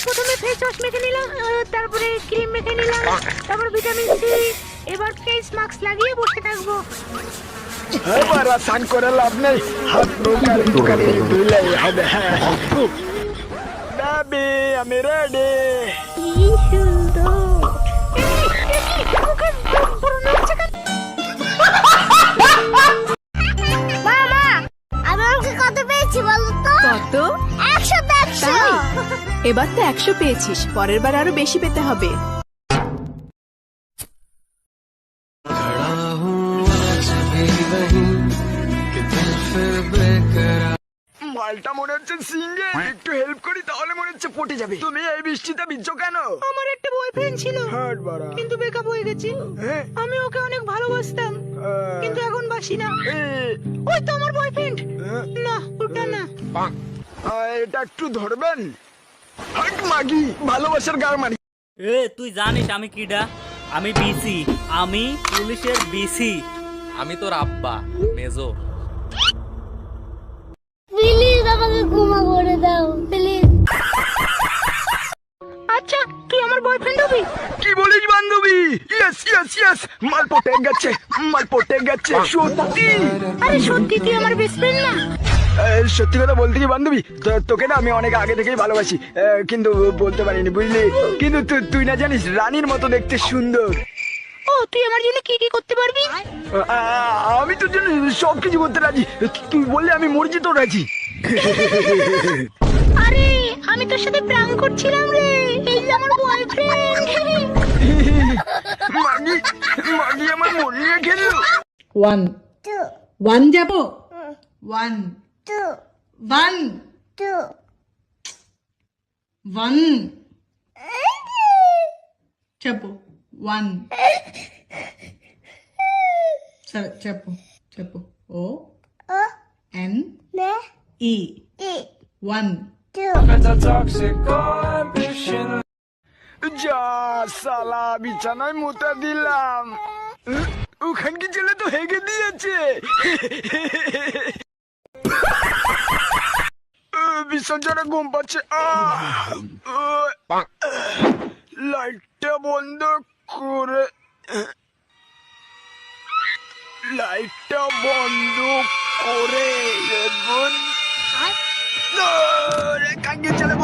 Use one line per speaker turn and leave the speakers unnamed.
প্রথমে face wash মেখে নিলাম, তারপরে ক্রিম মেখে নিলাম, তারপর ভিটামিন সি। এবার ফেস মাস্ক লাগিয়ে বসে থাকবো।
এবার আর স্নান করে লাভ নেই, হাত মুখ আর একটুখানি ধুলেই হবে। বেবি আমি রেডি।
কি সুন্দর।
মামা, আমি ওকে কত পেয়েছি বলো তো?
কত?
100।
তাই? এবার তো 100 পেয়েছিস, পরের বার আরো বেশি পেতে হবে।
মালটা মনে হচ্ছে সিঙ্গেল, একটু হেল্প করি তাহলে মনে হচ্ছে পটে যাবে। তুমি এই বৃষ্টিতে ভিজছো কেন?
আমার একটা বয়ফ্রেন্ড ছিল,
হাট বাড়া।
কিন্তু ব্রেকআপ হয়ে গেছে।
হ্যাঁ?
আমি ওকে অনেক ভালোবাসতাম, কিন্তু এখন বাসি না। ওই তো আমার বয়ফ্রেন্ড। না, ওটা না।
এটা একটু ধরবেন? হাট মাগি, ভালোবাসার গার মারি।
তুই জানিস আমি কিডা? আমি বিসি, আমি পুলিশের বিসি। আমি তোর আব্বা মেজর।
প্লিজ আমাকে ক্ষমা করে দাও প্লিজ।
আচ্ছা, তুই আমার বয়ফ্রেন্ড হবি?
কি বলিস বান্ধবী? ইয়েস ইয়েস ইয়েস, মাল পটে গেছে, মাল পটে গেছে সত্যি।
আরে সত্যি তুই আমার বেস্ট ফ্রেন্ড না?
সত্যি কথা বলতে কি বান্ধবী, তোকে না আমি অনেক আগে থেকেই ভালোবাসি, কিন্তু বলতে পারিনি বুঝলি। কিন্তু তুই না জানিস রানীর মতো দেখতে সুন্দর।
ও, তুই আমার জন্য কি কি করতে পারবি?
আমি তোর জন্য সবকিছু করতে রাজি, তুই বললে আমি মর্জি তো রাজি।
আরে আমি তোর সাথে প্ল্যান করছিলাম রে, এই যে আমার বয়ফ্রেন্ড।
মাগি মাগি আমার মন নিয়ে খেললো।
1
2
1 যাবো 1
2
1
2
1 చెప్పు 1 సరే చెప్పు O
O
N
N
E
E
1
2
যা সালা বিছানায় মুতা দিলাম, ওখানকি ছেলে তো হেগে দিয়েছে। ভীষণ জোরে ঘুম পাচ্ছে। লাইটটা বন্ধ করে, লাইটটা বন্ধ করে কাঙ্গে চলে